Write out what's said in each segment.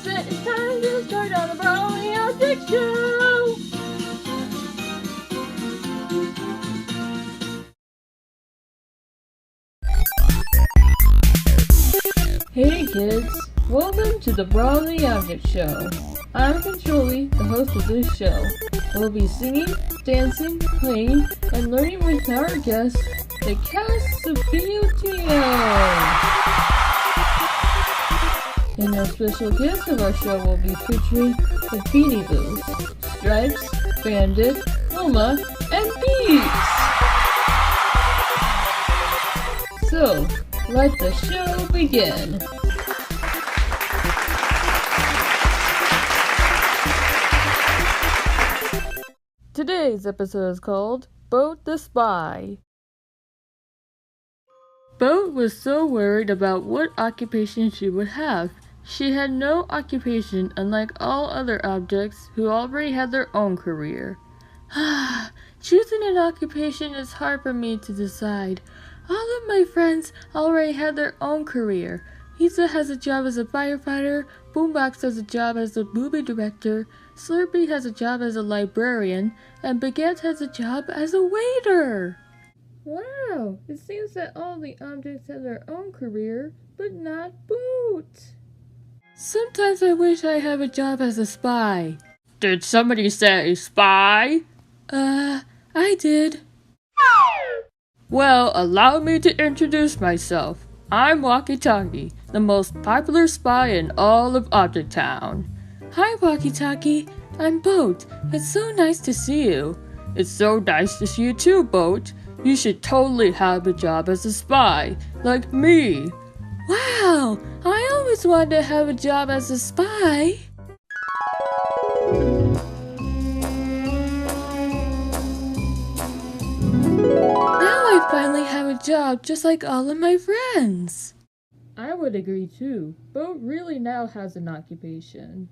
it's time to start on the Brawl Object Show! Hey kids, welcome to the Brawl Object Show. I'm Controlly, the host of this show. We'll be singing, dancing, playing, and learning with our guests, the cast of BOTO! And our special guest of our show will be featuring the Beanie Boos, Stripes, Bandit, Wilma, and Beats! So, let the show begin! Today's episode is called Boat the Spy. Boat was so worried about what occupation she would have. She had no occupation, unlike all other objects who already had their own career. Choosing an occupation is hard for me to decide. All of my friends already had their own career. Lisa has a job as a firefighter, Boombox has a job as a movie director, Slurpee has a job as a librarian, and Baguette has a job as a waiter. Wow, it seems that all the objects have their own career, but not Boot. Sometimes I wish I have a job as a spy. Did somebody say spy? I did. Well, allow me to introduce myself. I'm Walkie Talkie, the most popular spy in all of Object Town. Hi, Walkie Talkie. I'm Boat. It's so nice to see you. It's so nice to see you too, Boat. You should totally have a job as a spy, like me. Wow, I always wanted to have a job as a spy. Now I finally have a job just like all of my friends. I would agree too. Boat really now has an occupation.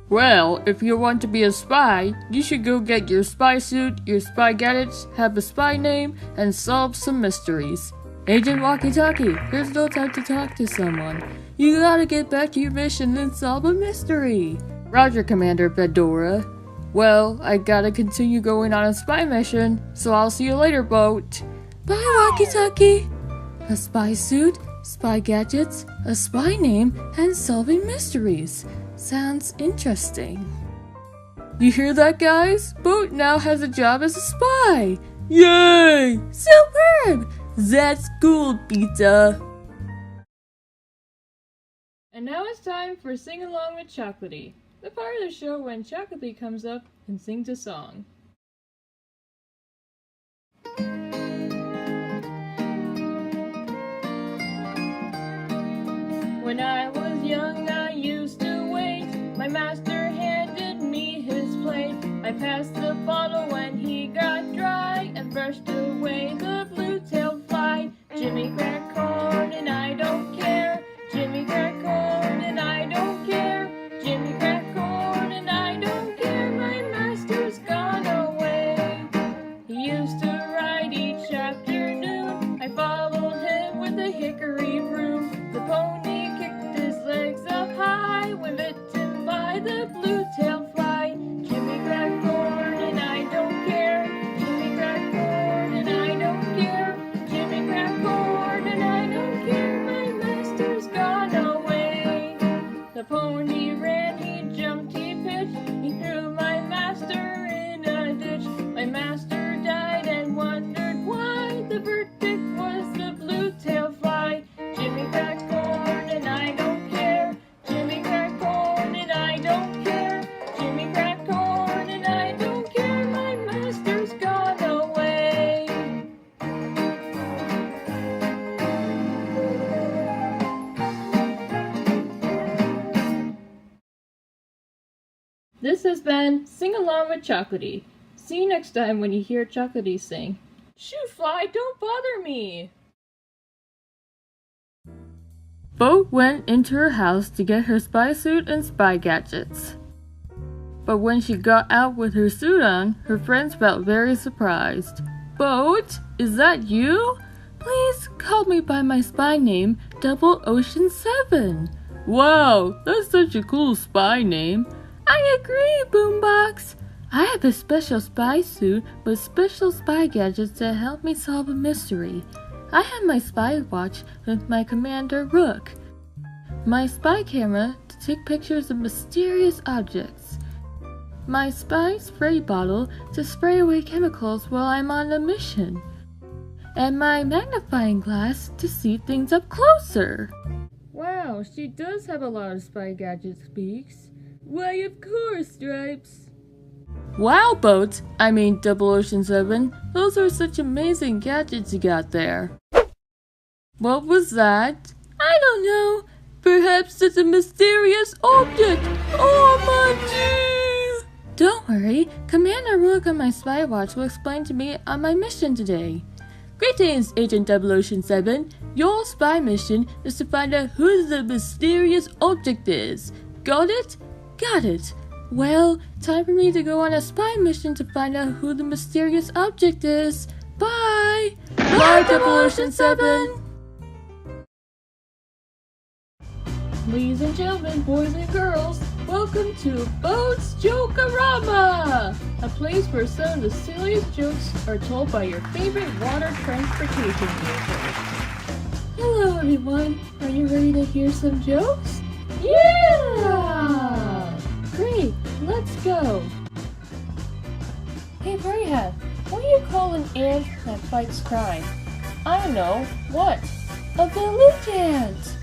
Well, if you want to be a spy, you should go get your spy suit, your spy gadgets, have a spy name, and solve some mysteries. Agent Walkie Talkie, there's no time to talk to someone. You gotta get back to your mission and solve a mystery. Roger, Commander Fedora. Well, I gotta continue going on a spy mission, so I'll see you later, Boat. Bye, Walkie Talkie. A spy suit, spy gadgets, a spy name, and solving mysteries. Sounds interesting. You hear that, guys? Boat now has a job as a spy! Yay! Superb! That's cool, Pizza! And now it's time for Sing Along with Chocolatey, the part of the show when Chocolatey comes up and sings a song. When I was young, I used to wait. My master handed me his plate. I passed the bottle when he got dry and brushed away the blue-tailed fly. Jimmy crack corn and I don't care. Jimmy crack corn and I don't care. Jimmy crack corn and I don't care. My master's gone away. He used to ride each afternoon. I followed him with a hickory broom. The pony kicked his legs up high when bitten by the blue-tailed fly. Jimmy crack corn and I don't care. Jimmy crack corn and I don't care. Jimmy crack corn and I don't care. My master's gone away. The pony ran, he jumped, he pitched. He threw my master in a ditch. My master died and wondered why. The verdict was the blue-tailed fly. Jimmy crack corn and I don't care. Jimmy crack corn and I don't care. Jimmy crack corn and I don't care. My master's gone away. This has been Sing Along with Chocolatey. See you next time when you hear Chocolatey sing. Shoo fly, don't bother me! Boat went into her house to get her spy suit and spy gadgets. But when she got out with her suit on, her friends felt very surprised. Boat, is that you? Please call me by my spy name, Double Ocean 7. Wow, that's such a cool spy name. I agree, Boombox. I have a special spy suit with special spy gadgets that help me solve a mystery. I have my spy watch with my Commander Rook, my spy camera to take pictures of mysterious objects, my spy spray bottle to spray away chemicals while I'm on a mission, and my magnifying glass to see things up closer. Wow, she does have a lot of spy gadgets, Beaks. Why, of course, Stripes. Wow, Boats! I mean, 007, those are such amazing gadgets you got there. What was that? I don't know. Perhaps it's a mysterious object. Oh my gee! Don't worry, Commander Rook on my spy watch will explain to me on my mission today. Greetings, Agent 007. Your spy mission is to find out who the mysterious object is. Got it? Got it. Well, time for me to go on a spy mission to find out who the mysterious object is. Bye! Bye, 007! Ladies and gentlemen, boys and girls, welcome to Boats Joke-a-rama! A place where some of the silliest jokes are told by your favorite water transportation vehicles. Hello everyone, are you ready to hear some jokes? Yeah! Great, let's go! Hey Brayhat, what do you call an ant that fights crime? I don't know, what? A village ant!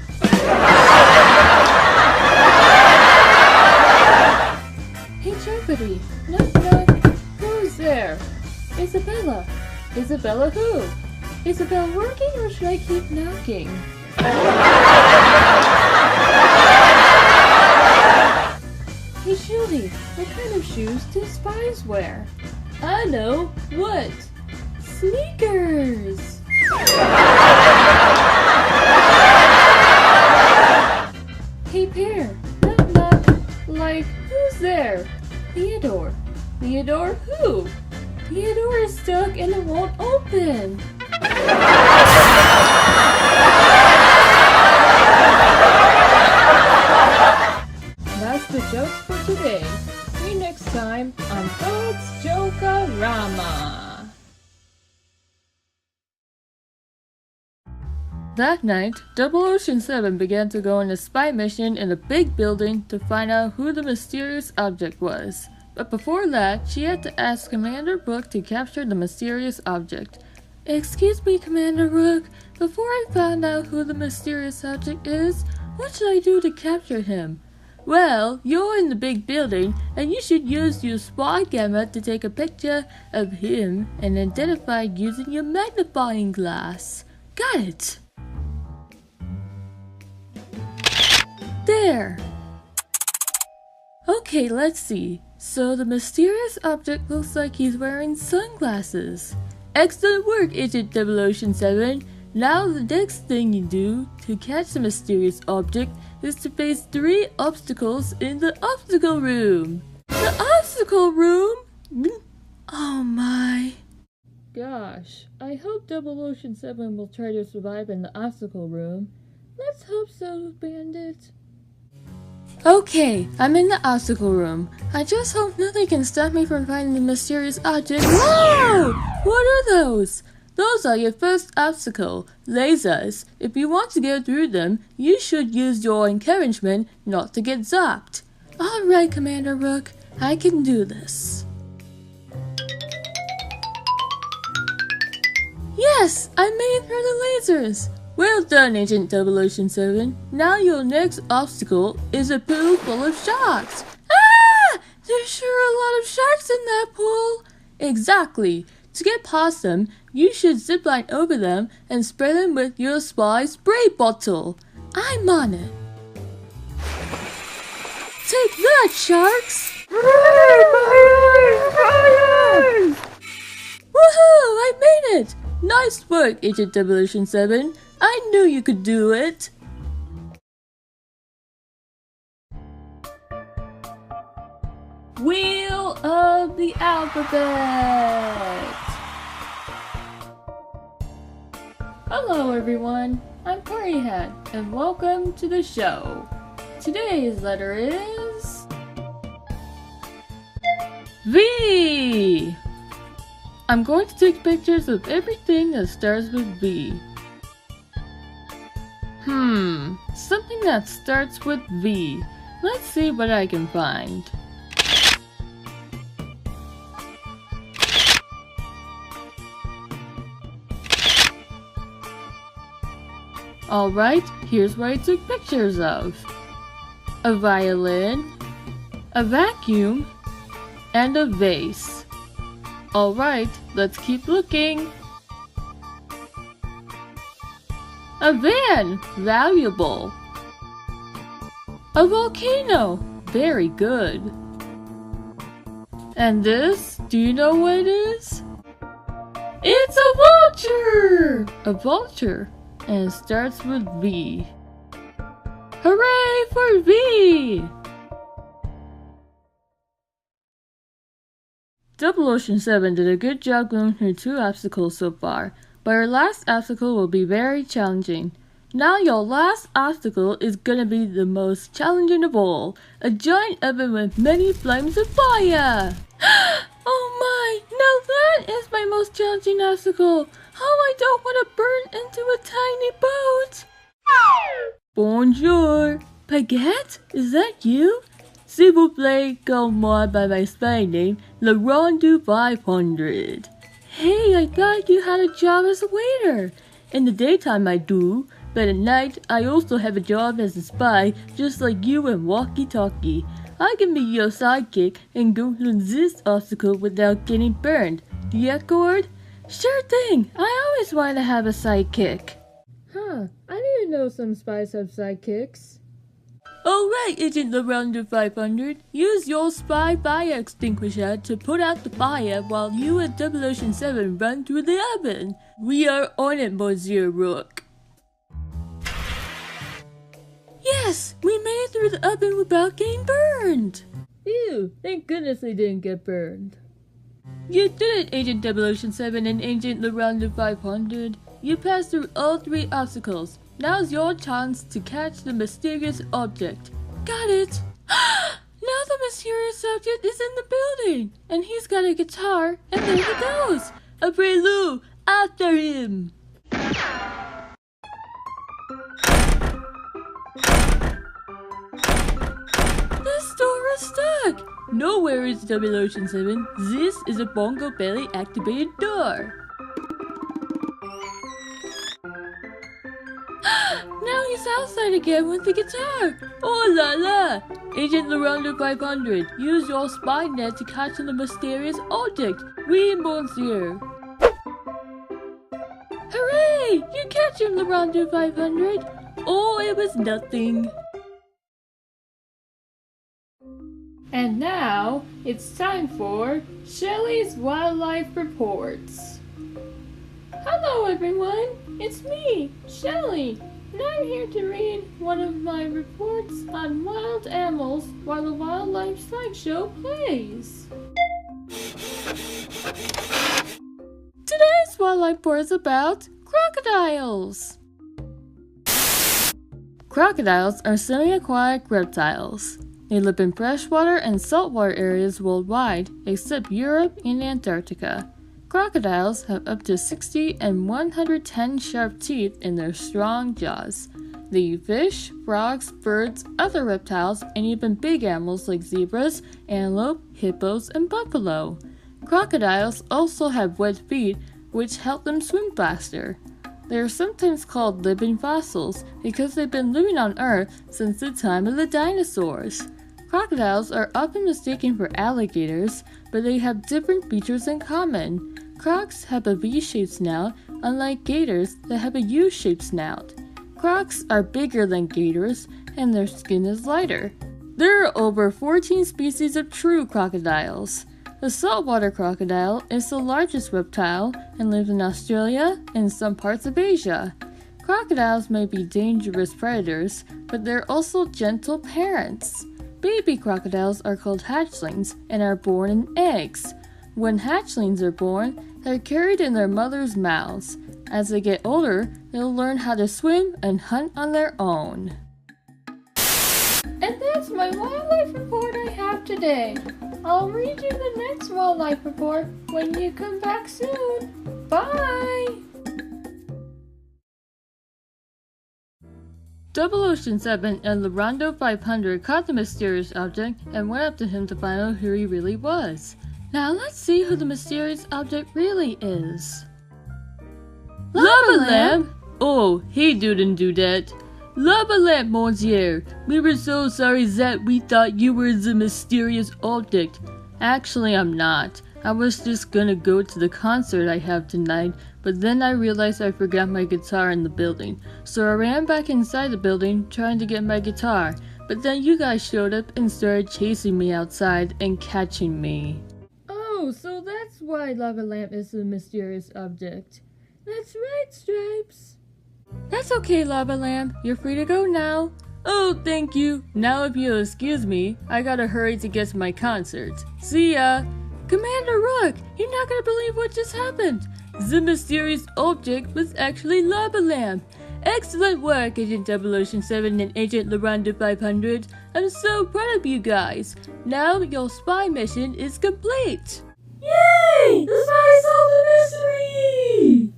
Hey Jeopardy! Knock knock! Who's there? Isabella! Isabella who? Isabel working or should I keep knocking? Hey Shuley! What kind of shoes do spies wear? I know! What? Sneakers! Hey Pear! Knock knock! Like, who's there? Theodore. Theodore who? Theodore is stuck and it won't open! That's the jokes for today. See you next time on Boats Joke-a-rama. That night, 007 began to go on a spy mission in a big building to find out who the mysterious object was. But before that, she had to ask Commander Rook to capture the mysterious object. Excuse me, Commander Rook, before I find out who the mysterious object is, what should I do to capture him? Well, you're in the big building, and you should use your spy camera to take a picture of him and identify using your magnifying glass. Got it! There! Okay, let's see. So the mysterious object looks like he's wearing sunglasses. Excellent work, Agent 007. Now the next thing you do to catch the mysterious object is to face 3 obstacles in the obstacle room. The obstacle room? Oh my. Gosh, I hope 007 will try to survive in the obstacle room. Let's hope so, Bandit. Okay, I'm in the obstacle room. I just hope nothing can stop me from finding the mysterious object. Whoa! What are those? Those are your first obstacle, lasers. If you want to get through them, you should use your encouragement not to get zapped. Alright, Commander Rook, I can do this. Yes! I made it through the lasers! Well done, Agent 007. Now your next obstacle is a pool full of sharks. Ah! There's sure a lot of sharks in that pool. Exactly. To get past them, you should zipline over them and spray them with your spy spray bottle. I'm on it. Take that, sharks! Woohoo! I made it! Nice work, Agent 007. I knew you could do it. Wheel of the Alphabet! Hello everyone, I'm Brawl and welcome to the show. today's letter is V. I'm going to take pictures of everything that starts with V. Something that starts with V. Let's see what I can find. Alright, here's what I took pictures of. A violin, a vacuum, and a vase. Alright, let's keep looking. A van, valuable. A volcano, very good. And this, do you know what it is? It's a vulture! A vulture, and it starts with V. Hooray for V! Double Ocean 7 did a good job going through 2 obstacles so far, but our last obstacle will be very challenging. Now your last obstacle is gonna be the most challenging of all, a giant oven with many flames of fire! Oh my, now that is my most challenging obstacle! Oh, I don't want to burn into a tiny boat! Bonjour! Baguette, is that you? S'il vous plaît, call-moi by my spy name, Le Rondu 500. Hey, I thought you had a job as a waiter. In the daytime I do, but at night I also have a job as a spy, just like you and Walkie Talkie. I can be your sidekick and go through this obstacle without getting burned. Do you accord? Sure thing! I always wanted to have a sidekick. I didn't know some spies have sidekicks. Alright, Agent LeRounder 500. Use your spy fire extinguisher to put out the fire while you and Double Ocean 7 run through the oven. We are on it, Monsieur Rook. Yes! We made it through the oven without getting burned! Ew, thank goodness they didn't get burned. You did it, Agent Double Ocean 7 and Agent LeRounder 500. You passed through all 3 obstacles. Now's your chance to catch the mysterious object. Got it! Now the mysterious object is in the building! And he's got a guitar, and there he goes! A prelude! After him! This door is stuck! No worries, Double Ocean 7. This is a Bongo Belly activated door. Now he's outside again with the guitar! Oh la la! Agent LeRounder 500, use your spy net to catch the mysterious object! Oui, monsieur! Hooray! You catch him, LeRounder 500! Oh, it was nothing! And now, it's time for Shelly's Wildlife Reports. Hello everyone, it's me, Shelly, and I'm here to read one of my reports on wild animals while the Wildlife Slideshow plays. Today's wildlife report is about crocodiles. Crocodiles are semi-aquatic reptiles. They live in freshwater and saltwater areas worldwide, except Europe and Antarctica. Crocodiles have up to 60 and 110 sharp teeth in their strong jaws. They eat fish, frogs, birds, other reptiles, and even big animals like zebras, antelope, hippos, and buffalo. Crocodiles also have webbed feet, which help them swim faster. They are sometimes called living fossils because they've been living on Earth since the time of the dinosaurs. Crocodiles are often mistaken for alligators, but they have different features in common. Crocs have a V-shaped snout, unlike gators that have a U-shaped snout. Crocs are bigger than gators, and their skin is lighter. There are over 14 species of true crocodiles. The saltwater crocodile is the largest reptile and lives in Australia and some parts of Asia. Crocodiles may be dangerous predators, but they're also gentle parents. Baby crocodiles are called hatchlings and are born in eggs. When hatchlings are born, they're carried in their mother's mouths. As they get older, they'll learn how to swim and hunt on their own. my wildlife report I have today. I'll read you the next wildlife report when you come back soon. Bye! 007 and Larondo 500 caught the mysterious object and went up to him to find out who he really was. Now let's see who the mysterious object really is. Lava Lamp? Oh, he didn't do that. Lava Lamp, monsieur. We were so sorry that we thought you were the mysterious object. Actually, I'm not. I was just gonna go to the concert I have tonight, but then I realized I forgot my guitar in the building. So I ran back inside the building trying to get my guitar, but then you guys showed up and started chasing me outside and catching me. Oh, so that's why Lava Lamp is a mysterious object. That's right, Stripes. That's okay, Lava Lamp. You're free to go now. Oh, thank you. Now if you'll excuse me, I gotta hurry to get to my concert. See ya! Commander Rook, you're not gonna believe what just happened. The mysterious object was actually Lava Lamp. Excellent work, Agent 007 and Agent Larondo 500. I'm so proud of you guys. Now your spy mission is complete. Yay! The spy solved the mystery!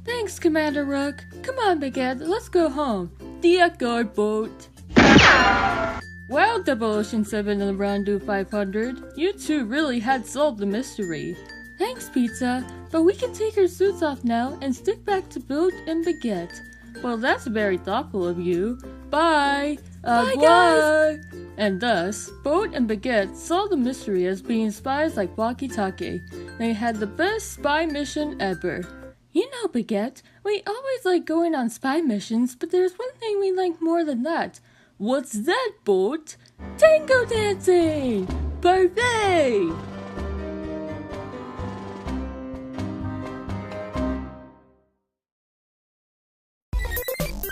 Thanks, Commander Rook. Come on, Big Ed, let's go home. Dear guard boat. Well, 007 and Larondo 500, you two really had solved the mystery. Thanks, Pizza, but we can take our suits off now and stick back to Boat and Baguette. Well, that's very thoughtful of you. Bye! Bye, guys! And thus, Boat and Baguette solved the mystery as being spies like walkie-talkie. They had the best spy mission ever. You know, Baguette, we always like going on spy missions, but there's one thing we like more than that. What's that, Boat? Tango dancing! Parfait!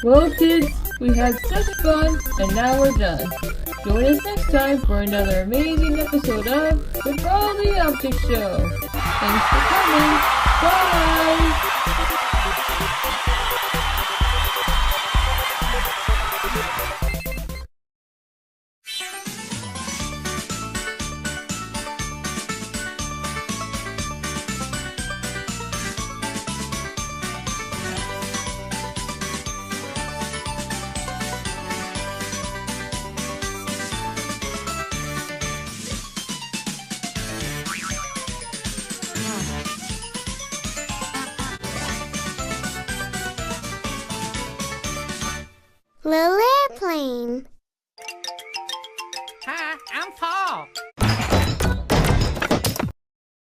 Well, kids, we had such fun, and now we're done. Join us next time for another amazing episode of the Brawl the Object Show. Thanks for coming. Bye! Lily?